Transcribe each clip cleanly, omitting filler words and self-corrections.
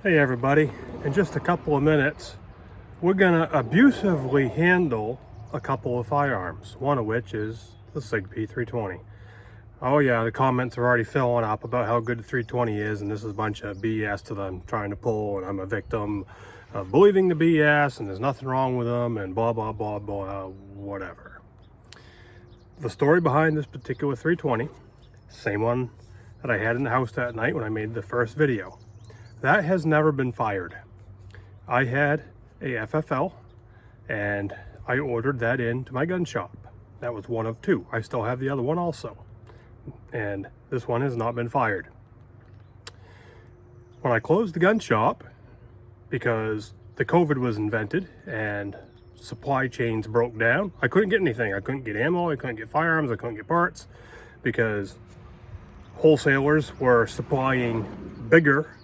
Hey everybody, in just a couple of minutes we're gonna abusively handle a couple of firearms, one of which is the Sig P320. Oh yeah, the comments are already filling up about how good the 320 is, and this is a bunch of BS that I'm trying to pull, and I'm a victim of believing the BS, and there's nothing wrong with them, and blah blah blah blah, whatever. The story behind this particular 320, same one that I had in the house that night when I made the first video, that has never been fired. I had a FFL and I ordered that into my gun shop. That was one of two. I still have the other one also. And this one has not been fired. When I closed the gun shop, because the COVID was invented and supply chains broke down, I couldn't get anything. I couldn't get ammo, I couldn't get firearms, I couldn't get parts, because wholesalers were supplying bigger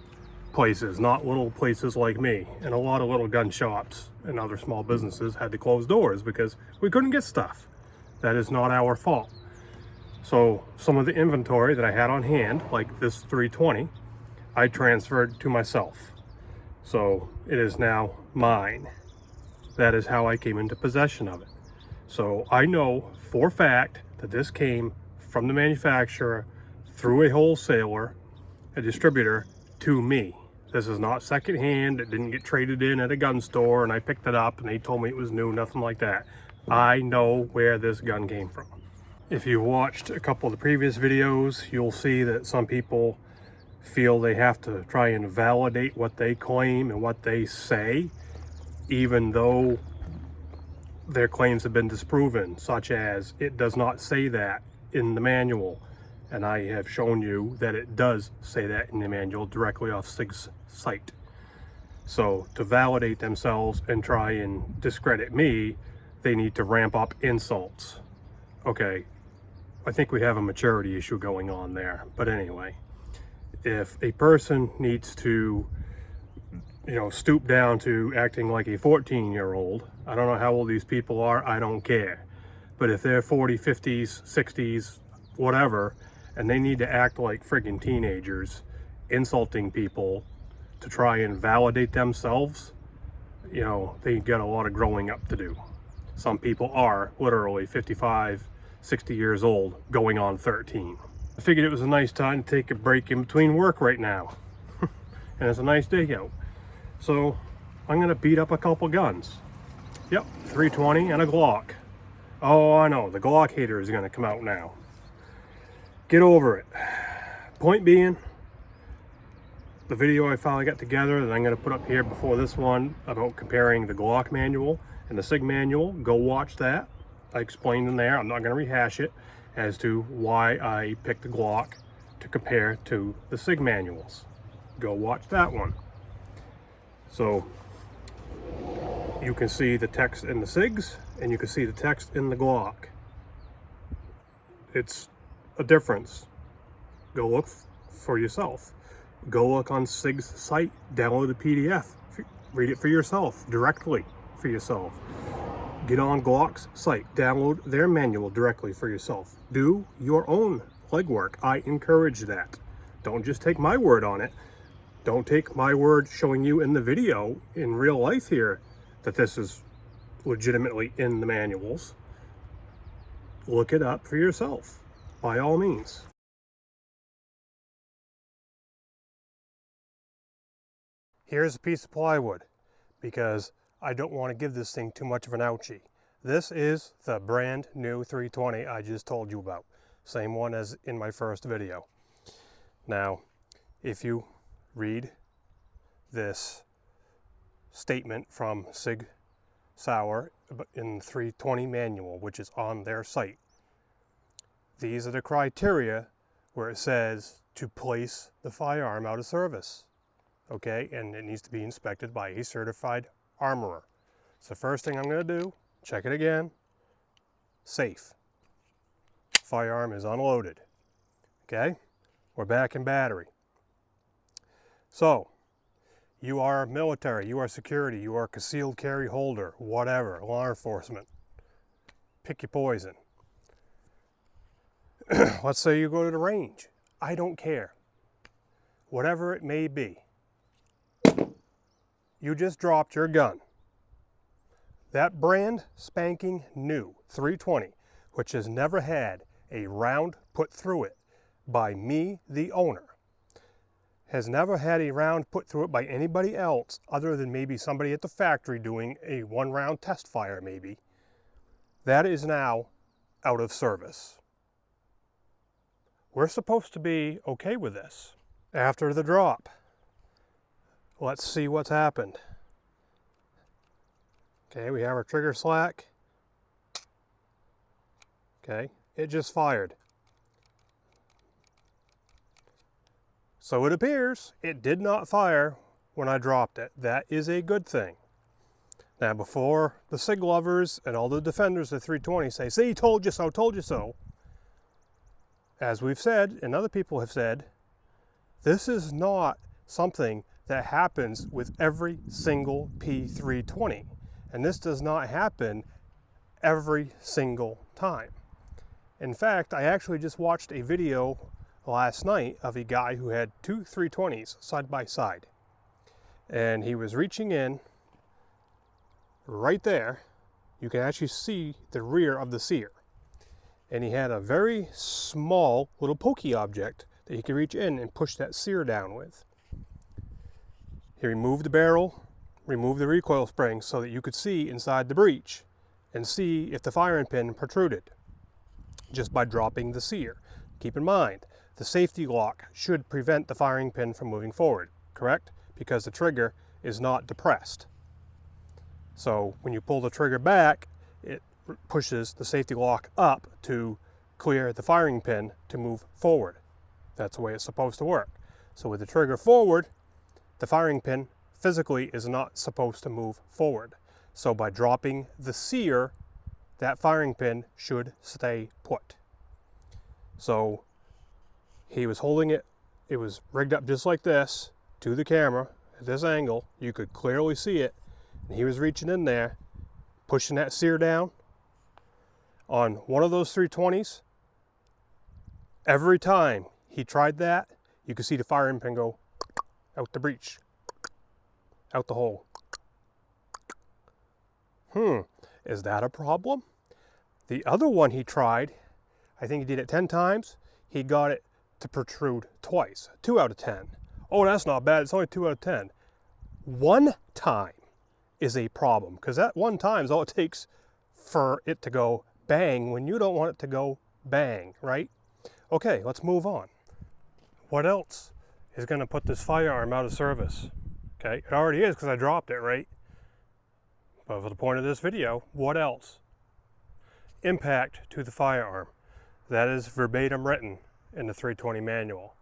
places, not little places like me. And a lot of little gun shops and other small businesses had to close doors because we couldn't get stuff. That is not our fault. So some of the inventory that I had on hand, like this 320, I transferred to myself. So it is now mine. That is how I came into possession of it. So I know for a fact that this came from the manufacturer through a wholesaler, a distributor, to me. This is not secondhand. It didn't get traded in at a gun store and I picked it up and they told me it was new, nothing like that. I know where this gun came from. If you've watched a couple of the previous videos, you'll see that some people feel they have to try and validate what they claim and what they say, even though their claims have been disproven, such as it does not say that in the manual. And I have shown you that it does say that in the manual directly off Sig's site. So to validate themselves and try and discredit me, they need to ramp up insults. Okay, I think we have a maturity issue going on there. But anyway, if a person needs to, stoop down to acting like a 14-year-old, I don't know how old these people are, I don't care. But if they're 40, 50s, 60s, whatever, and they need to act like friggin' teenagers, insulting people to try and validate themselves, they got a lot of growing up to do. Some people are literally 55, 60 years old, going on 13. I figured it was a nice time to take a break in between work right now. And it's a nice day out. So I'm gonna beat up a couple guns. Yep, 320 and a Glock. Oh, I know, the Glock hater is gonna come out now. Get over it. Point being, the video I finally got together that I'm going to put up here before this one about comparing the Glock manual and the Sig manual, go watch that. I explained in there, I'm not going to rehash it, as to why I picked the Glock to compare to the Sig manuals. Go watch that one. So you can see the text in the Sigs and you can see the text in the Glock. It's a difference. Go look for yourself. Go look on Sig's site, download the PDF, read it for yourself, directly for yourself. Get on Glock's site, download their manual directly for yourself. Do your own legwork. I encourage that. Don't just take my word on it. Don't take my word showing you in the video, in real life here, that this is legitimately in the manuals. Look it up for yourself. By all means. Here's a piece of plywood because I don't want to give this thing too much of an ouchie. This is the brand new 320 I just told you about. Same one as in my first video. Now, if you read this statement from Sig Sauer in the 320 manual, which is on their site, these are the criteria where it says to place the firearm out of service, okay? And it needs to be inspected by a certified armorer. So first thing I'm gonna do, check it again, safe. Firearm is unloaded, okay? We're back in battery. So, you are military, you are security, you are concealed carry holder, whatever, law enforcement. Pick your poison. Let's say you go to the range. I don't care. Whatever it may be. you just dropped your gun. That brand spanking new 320, which has never had a round put through it by me, the owner, has never had a round put through it by anybody else other than maybe somebody at the factory doing a 1-round test fire maybe, that is now out of service. We're supposed to be okay with this. After the drop, let's see what's happened. Okay, we have our trigger slack. Okay, it just fired. So it appears it did not fire when I dropped it. That is a good thing. Now before the SIG lovers and all the defenders of 320 say, see, told you so, told you so. As we've said, and other people have said, this is not something that happens with every single P320. And this does not happen every single time. In fact, I actually just watched a video last night of a guy who had two 320s side by side. And he was reaching in right there. You can actually see the rear of the sear. And he had a very small little pokey object that he could reach in and push that sear down with. He removed the barrel, removed the recoil spring so that you could see inside the breech and see if the firing pin protruded just by dropping the sear. Keep in mind, the safety lock should prevent the firing pin from moving forward, correct? Because the trigger is not depressed. So when you pull the trigger back, it pushes the safety lock up to clear the firing pin to move forward. That's the way it's supposed to work. So with the trigger forward, the firing pin physically is not supposed to move forward. So by dropping the sear, that firing pin should stay put. So he was holding it, it was rigged up just like this to the camera at this angle. You could clearly see it. And he was reaching in there, pushing that sear down. On one of those 320s, every time he tried that, you could see the firing pin go out the breech, out the hole. Is that a problem? The other one he tried, I think he did it 10 times, he got it to protrude twice, 2 out of 10. Oh, that's not bad, it's only 2 out of 10. One time is a problem, because that one time is all it takes for it to go bang when you don't want it to go bang, right? Okay, let's move on. What else is going to put this firearm out of service? Okay, it already is because I dropped it, right? But for the point of this video, what else? Impact to the firearm. That is verbatim written in the 320 manual.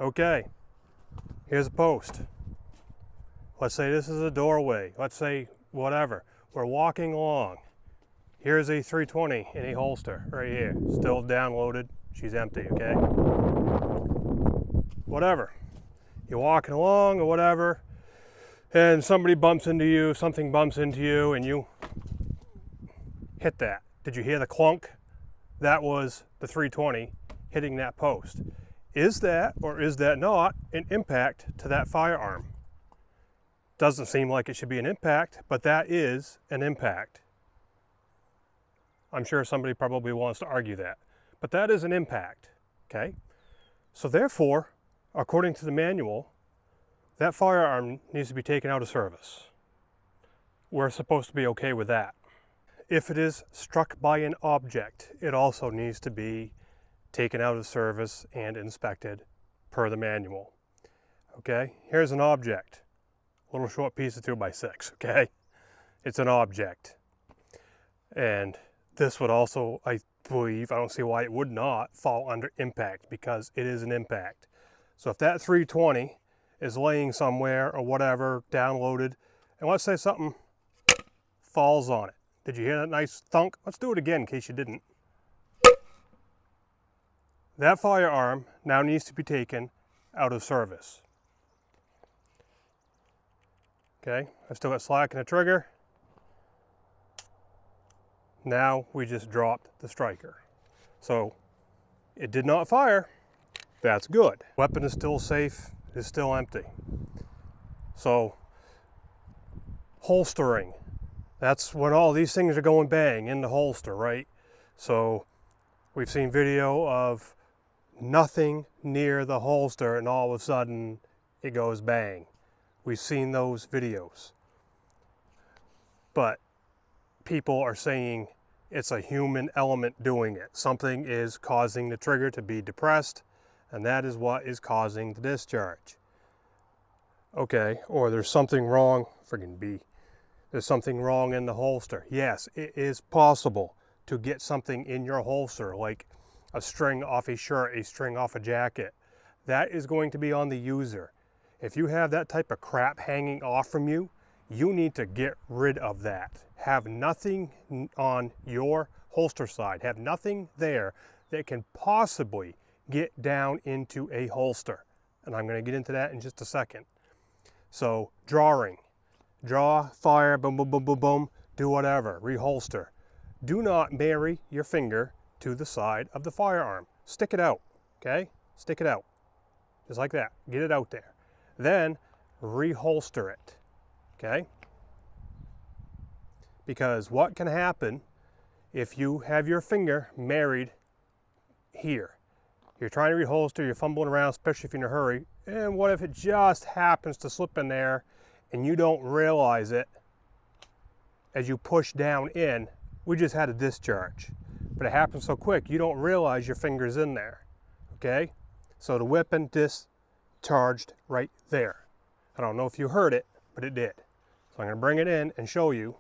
Okay, here's a post. Let's say this is a doorway. Let's say whatever. We're walking along. Here's a 320 in a holster right here. Still downloaded. She's empty, okay? Whatever. You're walking along or whatever, and somebody bumps into you, something bumps into you, and you hit that. Did you hear the clunk? That was the 320 hitting that post. Is that, or is that not, an impact to that firearm? Doesn't seem like it should be an impact, but that is an impact. I'm sure somebody probably wants to argue that, but that is an impact, okay? So therefore, according to the manual, that firearm needs to be taken out of service. We're supposed to be okay with that. If it is struck by an object, it also needs to be taken out of service and inspected per the manual. Okay, here's an object. A little short piece of 2x6, okay? It's an object. And this would also, I believe, I don't see why it would not fall under impact, because it is an impact. So if that 320 is laying somewhere or whatever, downloaded, and let's say something falls on it. Did you hear that nice thunk? Let's do it again in case you didn't. That firearm now needs to be taken out of service. Okay, I've still got slack in the trigger. Now we just dropped the striker. So it did not fire. That's good. Weapon is still safe, is still empty. So holstering. That's when all these things are going bang in the holster, right? So we've seen video of nothing near the holster and all of a sudden it goes bang. We've seen those videos. But people are saying it's a human element doing it. Something is causing the trigger to be depressed, and that is what is causing the discharge. Okay, or there's something wrong, friggin' B. There's something wrong in the holster. Yes, it is possible to get something in your holster, like a string off a shirt, a string off a jacket. That is going to be on the user. If you have that type of crap hanging off from you, you need to get rid of that. Have nothing on your holster side. Have nothing there that can possibly get down into a holster. And I'm going to get into that in just a second. So drawing. Draw, fire, boom, boom, boom, boom, boom, do whatever, reholster. Do not marry your finger to the side of the firearm. Stick it out, okay? Stick it out, just like that, get it out there. Then reholster it, okay? Because what can happen if you have your finger married here? You're trying to reholster, you're fumbling around, especially if you're in a hurry, and what if it just happens to slip in there and you don't realize it as you push down in? We just had a discharge, but it happens so quick you don't realize your finger's in there, okay? So the weapon discharged right there. I don't know if you heard it, but it did. So I'm going to bring it in and show you.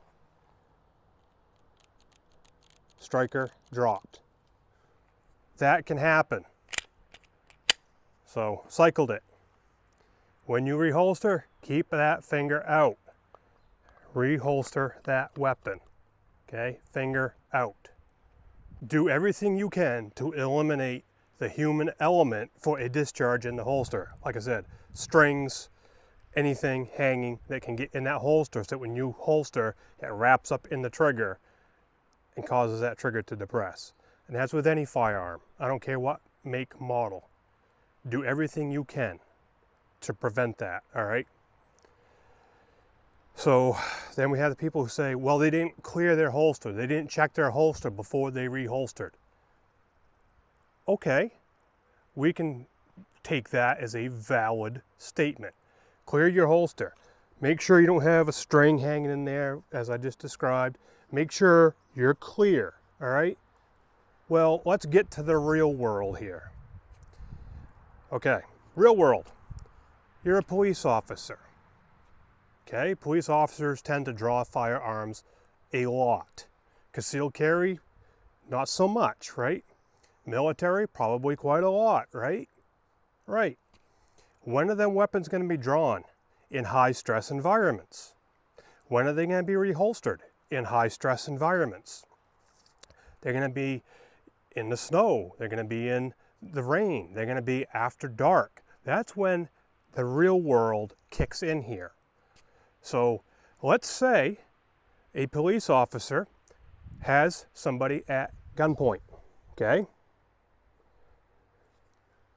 Striker dropped. That can happen. So cycled it. When you reholster, keep that finger out. Reholster that weapon, okay? Finger out. Do everything you can to eliminate the human element for a discharge in the holster. Like I said, strings, anything hanging that can get in that holster, so that when you holster, it wraps up in the trigger and causes that trigger to depress. And that's with any firearm. I don't care what make, model. Do everything you can to prevent that, all right? So then we have the people who say, well, they didn't clear their holster. They didn't check their holster before they reholstered. Okay, we can take that as a valid statement. Clear your holster. Make sure you don't have a string hanging in there, as I just described. Make sure you're clear, all right? Well, let's get to the real world here. Okay, real world. You're a police officer. Okay, police officers tend to draw firearms a lot. Concealed carry, not so much, right? Military, probably quite a lot, right? Right. When are them weapons going to be drawn? In high stress environments. When are they going to be reholstered? In high stress environments. They're going to be in the snow. They're going to be in the rain. They're going to be after dark. That's when the real world kicks in here. So let's say a police officer has somebody at gunpoint, okay?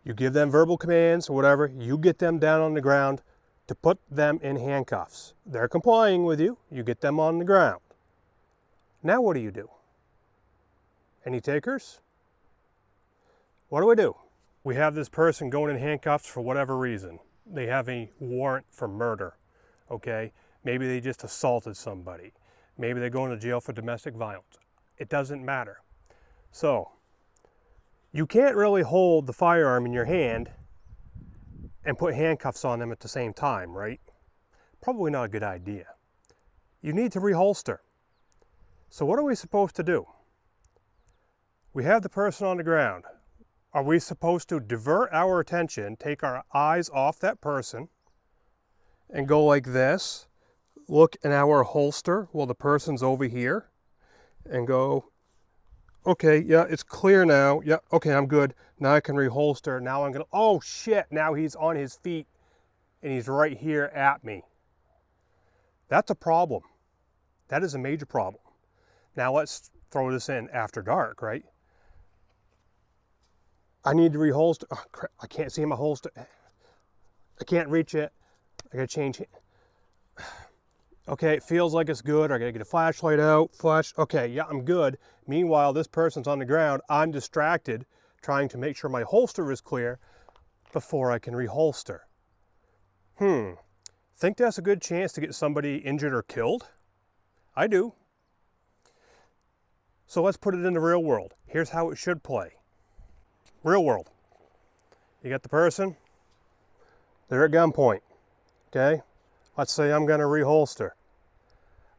You give them verbal commands or whatever, you get them down on the ground to put them in handcuffs. They're complying with you, you get them on the ground. Now what do? Any takers? What do? We have this person going in handcuffs for whatever reason. They have a warrant for murder, okay? Maybe they just assaulted somebody. Maybe they're going to jail for domestic violence. It doesn't matter. So, you can't really hold the firearm in your hand and put handcuffs on them at the same time, right? Probably not a good idea. You need to reholster. So what are we supposed to do? We have the person on the ground. Are we supposed to divert our attention, take our eyes off that person, and go like this, look in our holster while the person's over here, and go, okay, yeah, it's clear now. Yeah, okay, I'm good. Now I can reholster. Now I'm gonna, oh shit, now he's on his feet and he's right here at me. That's a problem. That is a major problem. Now let's throw this in after dark, right? I need to reholster. Oh, crap, I can't see my holster. I can't reach it. I gotta change it. Okay, it feels like it's good. I gotta get a flashlight out, okay, yeah, I'm good. Meanwhile, this person's on the ground. I'm distracted, trying to make sure my holster is clear before I can reholster. Think that's a good chance to get somebody injured or killed? I do. So let's put it in the real world. Here's how it should play. Real world. You got the person, they're at gunpoint, okay? Let's say I'm gonna reholster.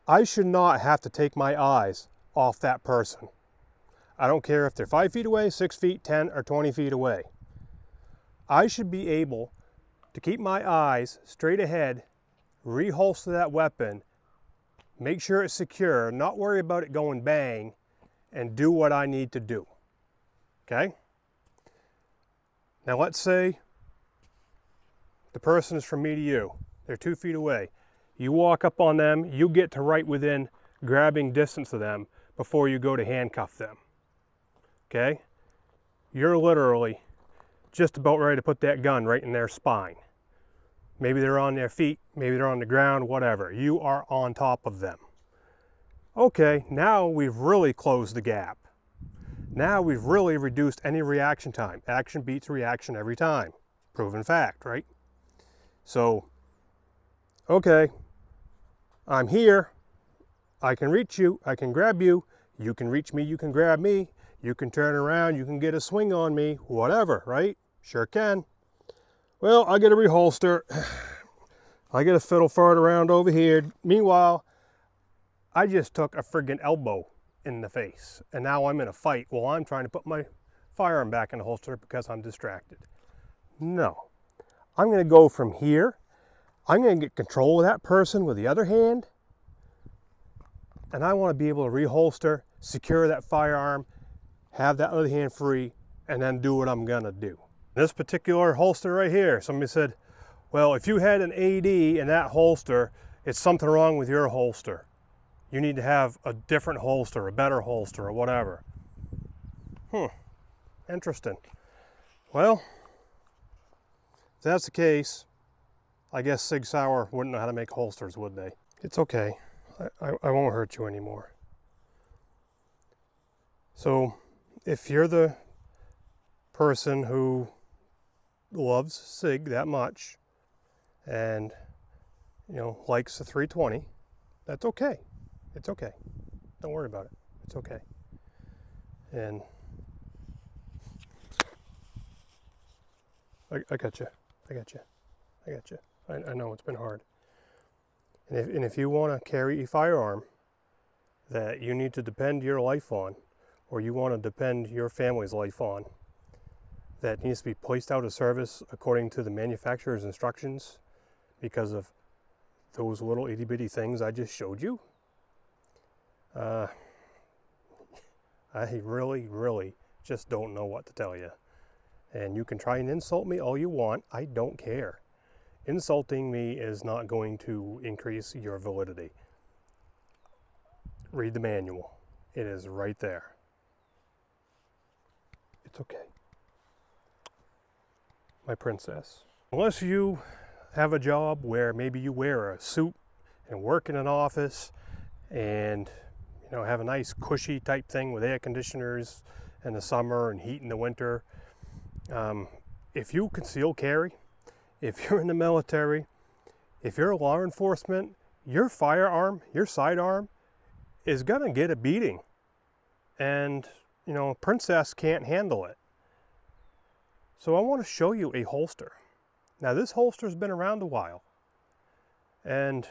I should not have to take my eyes off that person. I don't care if they're 5 feet away, 6 feet, 10, or 20 feet away. I should be able to keep my eyes straight ahead, reholster that weapon, make sure it's secure, not worry about it going bang, and do what I need to do, okay? Now let's say the person is from me to you. They're 2 feet away. You walk up on them, you get to right within grabbing distance of them before you go to handcuff them, okay? You're literally just about ready to put that gun right in their spine. Maybe they're on their feet, maybe they're on the ground, whatever. You are on top of them. Okay, now we've really closed the gap. Now we've really reduced any reaction time. Action beats reaction every time. Proven fact, right? So, okay, I'm here. I can reach you, I can grab you. You can reach me, you can grab me. You can turn around, you can get a swing on me, whatever, right? Sure can. Well, I get a reholster. I get a fiddle fart around over here. Meanwhile, I just took a friggin' elbow in the face, and now I'm in a fight while I'm trying to put my firearm back in the holster because I'm distracted. No. I'm going to go from here. I'm going to get control of that person with the other hand, and I want to be able to reholster, secure that firearm, have that other hand free, and then do what I'm going to do. This particular holster right here, somebody said, well, if you had an AD in that holster, it's something wrong with your holster. You need to have a different holster, a better holster, or whatever. Interesting. Well, if that's the case, I guess Sig Sauer wouldn't know how to make holsters, would they? It's okay. I won't hurt you anymore. So, if you're the person who loves Sig that much and, you know, likes the 320, that's okay. It's okay. Don't worry about it. It's okay. And I got you. I got you. I got you. I know it's been hard. And if you want to carry a firearm that you need to depend your life on, or you want to depend your family's life on, that needs to be placed out of service according to the manufacturer's instructions because of those little itty bitty things I just showed you, I really just don't know what to tell you. And you can try and insult me all you want. I don't care. Insulting me is not going to increase your validity. Read the manual. It is right there. It's okay. My princess. Unless you have a job where maybe you wear a suit and work in an office and, you know, have a nice cushy type thing with air conditioners in the summer and heat in the winter. If you conceal carry, if you're in the military, if you're law enforcement, your firearm, your sidearm is gonna get a beating. And, you know, Princess can't handle it. So I want to show you a holster. Now this holster's been around a while. And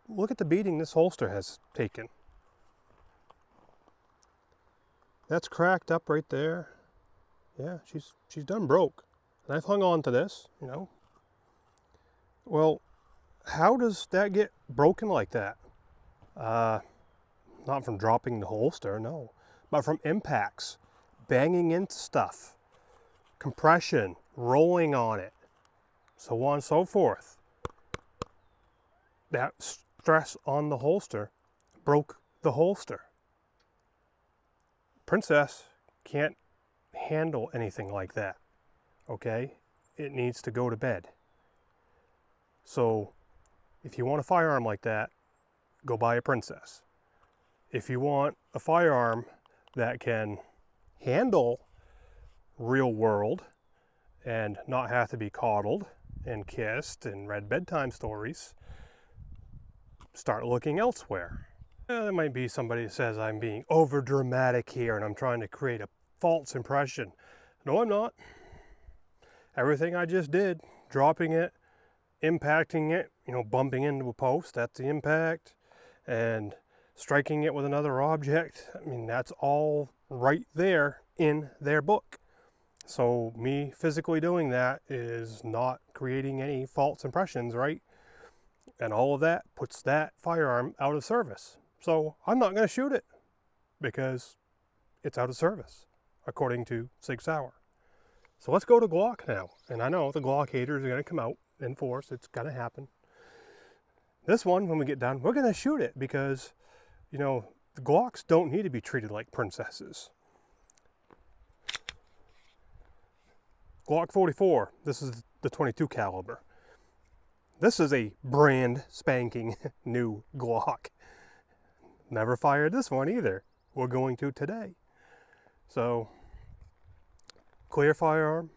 look at the beating this holster has taken. That's cracked up right there. Yeah, she's done broke. And I've hung on to this, you know. Well, how does that get broken like that? Not from dropping the holster, no. But from impacts, banging into stuff, compression, rolling on it, so on and so forth. That stress on the holster broke the holster. Princess can't handle anything like that, okay? It needs to go to bed. So If you want a firearm like that, go buy a Princess. If you want a firearm that can handle real world and not have to be coddled and kissed and read bedtime stories, start looking elsewhere. There might be somebody that says I'm being over dramatic here and I'm trying to create a false impression. No, I'm not. Everything I just did, dropping it, impacting it, bumping into a post, that's the impact, and striking it with another object, I mean, that's all right there in their book. So me physically doing that is not creating any false impressions, right? And all of that puts that firearm out of service. So I'm not going to shoot it because it's out of service, according to Sig Sauer. So let's go to Glock now. And I know the Glock haters are going to come out in force. It's going to happen. This one, when we get done, we're going to shoot it because, the Glocks don't need to be treated like princesses. Glock 44, this is the 22 caliber. This is a brand spanking new Glock. Never fired this one either. We're going to today. So, clear firearm,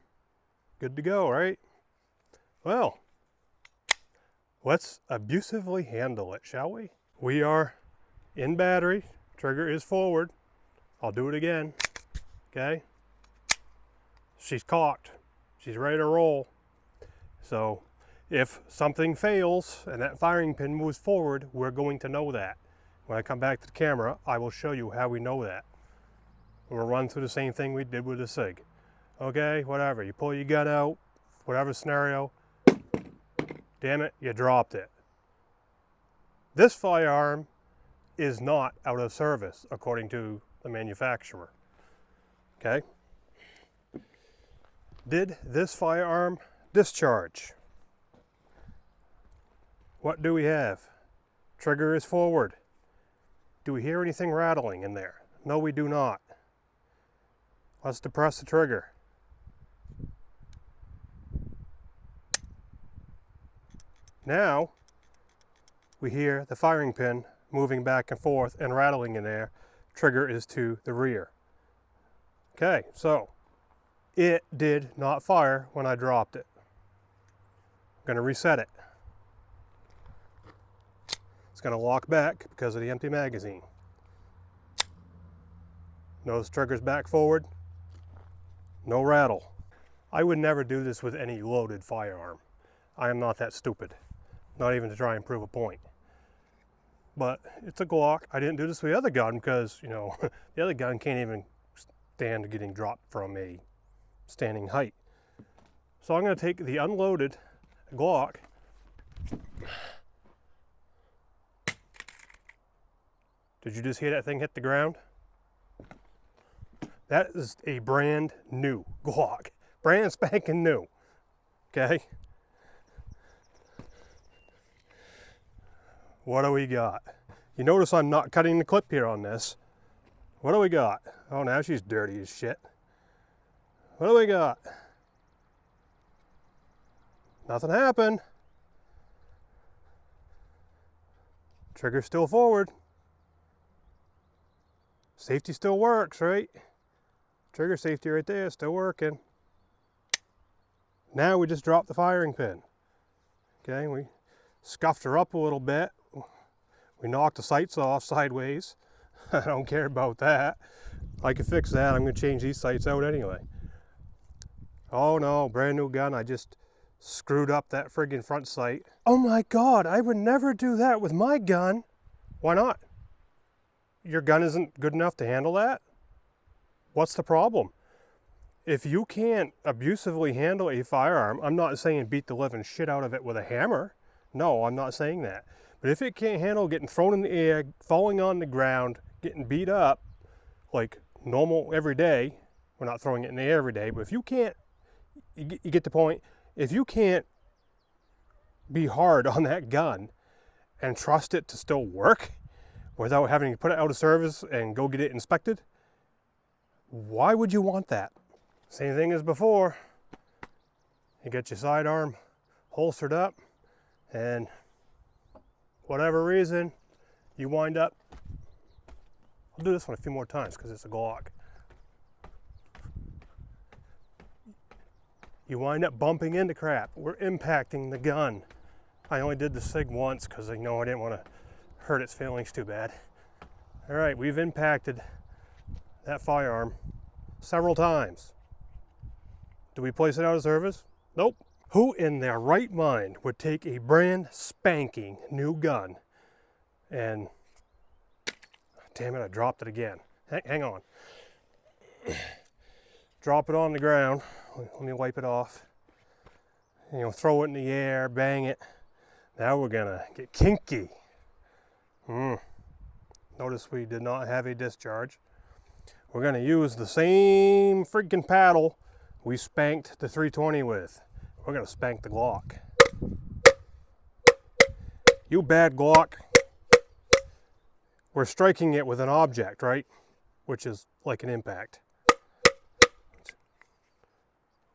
good to go, right? Well, let's abusively handle it, shall we? We are in battery, trigger is forward. I'll do it again, okay? She's cocked, she's ready to roll. So, if something fails and that firing pin moves forward, we're going to know that. When I come back to the camera, I will show you how we know that. We'll run through the same thing we did with the Sig. Okay, whatever, you pull your gun out, whatever scenario, damn it, you dropped it. This firearm is not out of service, according to the manufacturer. Okay? Did this firearm discharge? What do we have? Trigger is forward. Do we hear anything rattling in there? No, we do not. Let's depress the trigger. Now, we hear the firing pin moving back and forth and rattling in there. Trigger is to the rear. Okay, so it did not fire when I dropped it. I'm going to reset it. It's going to lock back because of the empty magazine. Notice trigger's back forward. No rattle. I would never do this with any loaded firearm. I am not that stupid. Not even to try and prove a point. But it's a Glock. I didn't do this with the other gun because, the other gun can't even stand getting dropped from a standing height. So I'm going to take the unloaded Glock. Did you just hear that thing hit the ground? That is a brand new Glock. Brand spanking new. Okay? What do we got? You notice I'm not cutting the clip here on this. What do we got? Oh, now she's dirty as shit. What do we got? Nothing happened. Trigger still forward. Safety still works, right? Trigger safety right there, still working. Now we just dropped the firing pin. Okay, we scuffed her up a little bit. We knocked the sights off sideways. I don't care about that. I can fix that. I'm going to change these sights out anyway. Oh no, brand new gun. I just screwed up that friggin' front sight. Oh my God, I would never do that with my gun. Why not? Your gun isn't good enough to handle that? What's the problem? If you can't abusively handle a firearm, I'm not saying beat the living shit out of it with a hammer. No, I'm not saying that. But if it can't handle getting thrown in the air, falling on the ground, getting beat up, like normal every day, we're not throwing it in the air every day, but if you can't, you get the point, if you can't be hard on that gun and trust it to still work without having to put it out of service and go get it inspected, why would you want that? Same thing as before. You get your sidearm holstered up and whatever reason, you wind up, I'll do this one a few more times because it's a Glock. You wind up bumping into crap. We're impacting the gun. I only did the Sig once because I didn't want to hurt its feelings too bad. All right, we've impacted that firearm several times. Do we place it out of service? Nope. Who in their right mind would take a brand spanking new gun and, damn it, I dropped it again. Hang on. Drop it on the ground. Let me wipe it off. Throw it in the air, bang it. Now we're gonna get kinky. Notice we did not have a discharge. We're gonna use the same freaking paddle we spanked the 320 with. We're gonna spank the Glock. You bad Glock. We're striking it with an object, right? Which is like an impact.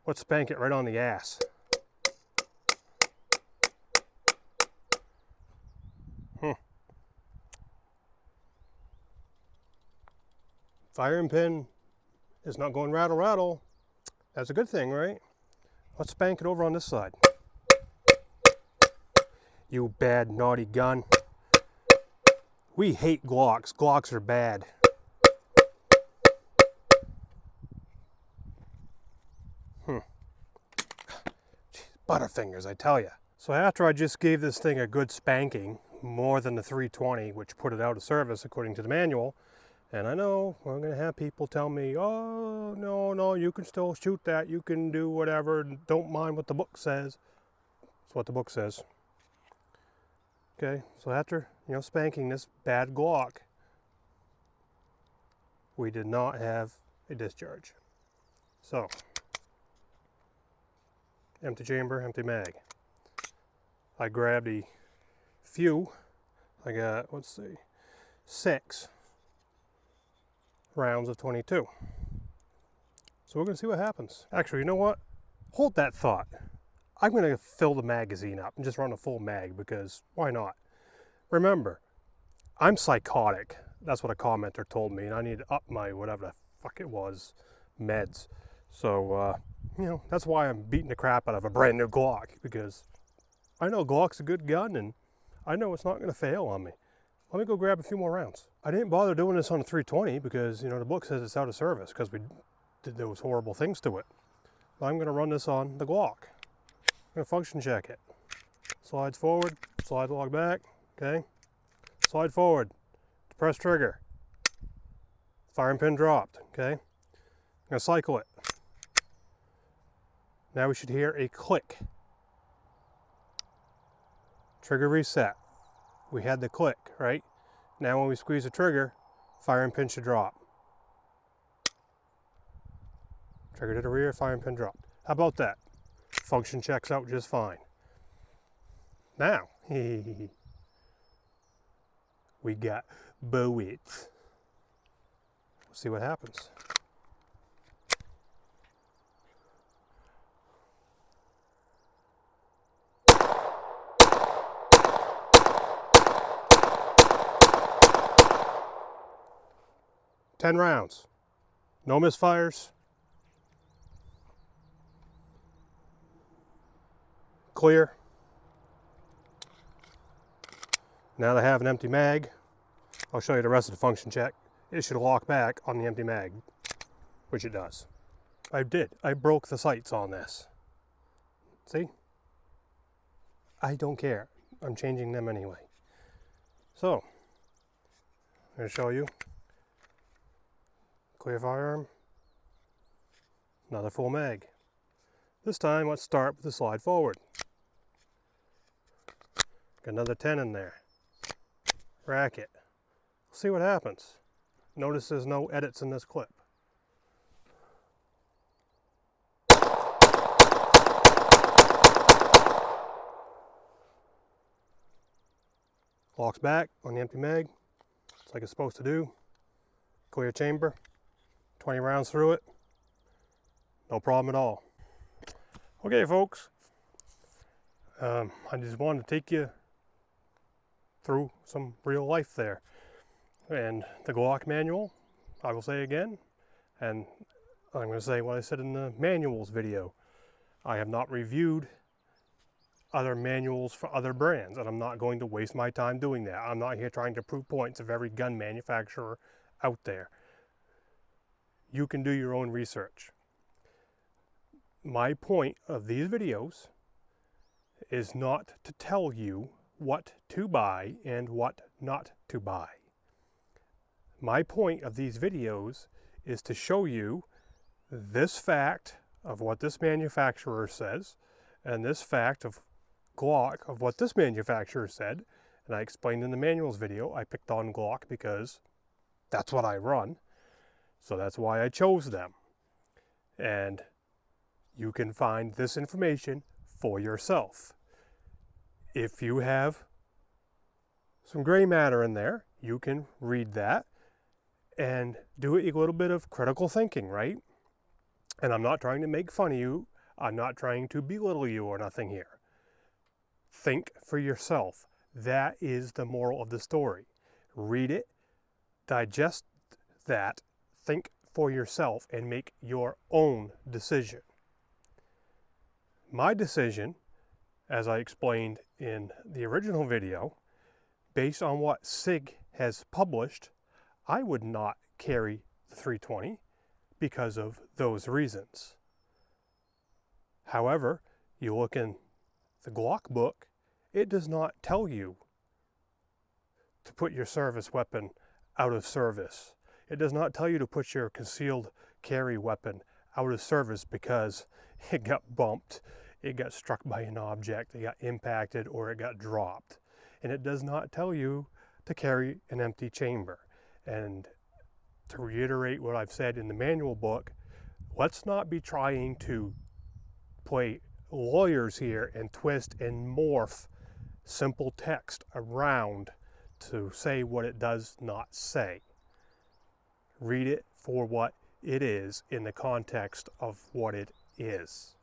Let's spank it right on the ass. Firing pin is not going rattle rattle. That's a good thing, right? Let's spank it over on this side. You bad naughty gun. We hate Glocks. Glocks are bad. Butterfingers, I tell you. So after I just gave this thing a good spanking, more than the 320, which put it out of service according to the manual, and I know we're going to have people tell me, oh, no, you can still shoot that, you can do whatever, don't mind what the book says. That's what the book says. Okay, so after, spanking this bad Glock, we did not have a discharge. So, empty chamber, empty mag. I grabbed a few. I got, let's see, 6 rounds of 22. So we're going to see what happens. Actually, you know what? Hold that thought. I'm going to fill the magazine up and just run a full mag because why not? Remember, I'm psychotic. That's what a commenter told me, and I need to up my whatever the fuck it was, meds. So, that's why I'm beating the crap out of a brand new Glock, because I know Glock's a good gun and I know it's not going to fail on me. Let me go grab a few more rounds. I didn't bother doing this on a 320 because, the book says it's out of service because we did those horrible things to it. But I'm going to run this on the Glock. I'm going to function check it. Slides forward, slide log back, okay? Slide forward, press trigger. Firing pin dropped, okay? I'm going to cycle it. Now we should hear a click. Trigger reset. We had the click, right? Now when we squeeze the trigger, firing pin should drop. Trigger to the rear, firing pin dropped. How about that? Function checks out just fine. Now, we got bullets. Let's see what happens. Ten rounds. No misfires. Clear. Now that I have an empty mag, I'll show you the rest of the function check. It should lock back on the empty mag, which it does. I did. I broke the sights on this. See? I don't care. I'm changing them anyway. So, I'm going to show you. Clear firearm. Another full mag. This time, let's start with the slide forward. Got another 10 in there. Rack it. See what happens. Notice there's no edits in this clip. Locks back on the empty mag. It's like it's supposed to do. Clear chamber. 20 rounds through it. No problem at all. Okay, folks. I just wanted to take you through some real life there. And the Glock manual, I will say again, and I'm going to say what I said in the manuals video. I have not reviewed other manuals for other brands, and I'm not going to waste my time doing that. I'm not here trying to prove points of every gun manufacturer out there. You can do your own research. My point of these videos is not to tell you what to buy and what not to buy. My point of these videos is to show you this fact of what this manufacturer says and this fact of Glock of what this manufacturer said. And I explained in the manuals video, I picked on Glock because that's what I run. So that's why I chose them. And you can find this information for yourself. If you have some gray matter in there, you can read that and do a little bit of critical thinking, right? And I'm not trying to make fun of you. I'm not trying to belittle you or nothing here. Think for yourself. That is the moral of the story. Read it, digest that, think for yourself, and make your own decision. My decision, as I explained in the original video, based on what Sig has published, I would not carry the 320 because of those reasons. However, you look in the Glock book, it does not tell you to put your service weapon out of service. It does not tell you to put your concealed carry weapon out of service because it got bumped, it got struck by an object, it got impacted, or it got dropped. And it does not tell you to carry an empty chamber. And to reiterate what I've said in the manual book, let's not be trying to play lawyers here and twist and morph simple text around to say what it does not say. Read it for what it is in the context of what it is.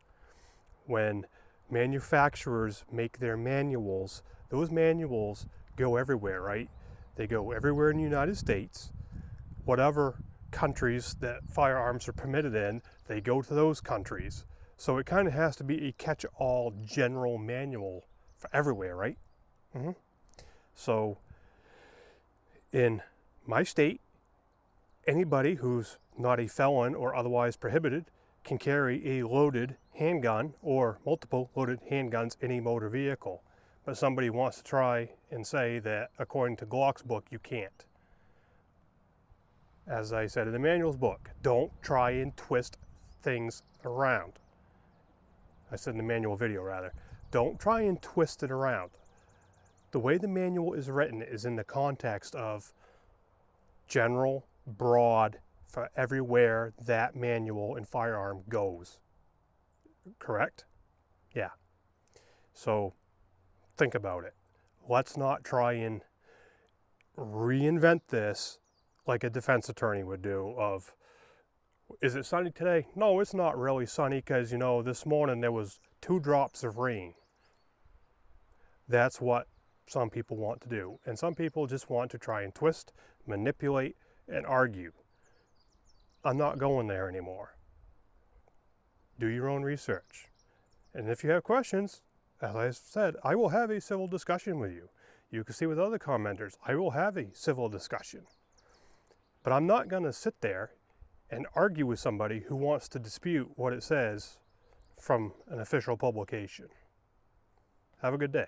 When manufacturers make their manuals, those manuals go everywhere, right? They go everywhere in the United States. Whatever countries that firearms are permitted in, they go to those countries. So it kind of has to be a catch-all general manual for everywhere, right? So in my state, anybody who's not a felon or otherwise prohibited can carry a loaded handgun or multiple loaded handguns in a motor vehicle. But somebody wants to try and say that according to Glock's book, you can't. As I said in the manual's book, don't try and twist things around. I said in the manual video rather. Don't try and twist it around. The way the manual is written is in the context of general, broad, for everywhere that manual and firearm goes. Correct? Yeah. So think about it. Let's not try and reinvent this like a defense attorney would do of, is it sunny today? No, it's not really sunny because, you know, this morning there was 2 drops of rain. That's what some people want to do. And some people just want to try and twist, manipulate, and argue. I'm not going there anymore. Do your own research. And if you have questions, as I said, I will have a civil discussion with you. You can see with other commenters, I will have a civil discussion. But I'm not going to sit there and argue with somebody who wants to dispute what it says from an official publication. Have a good day.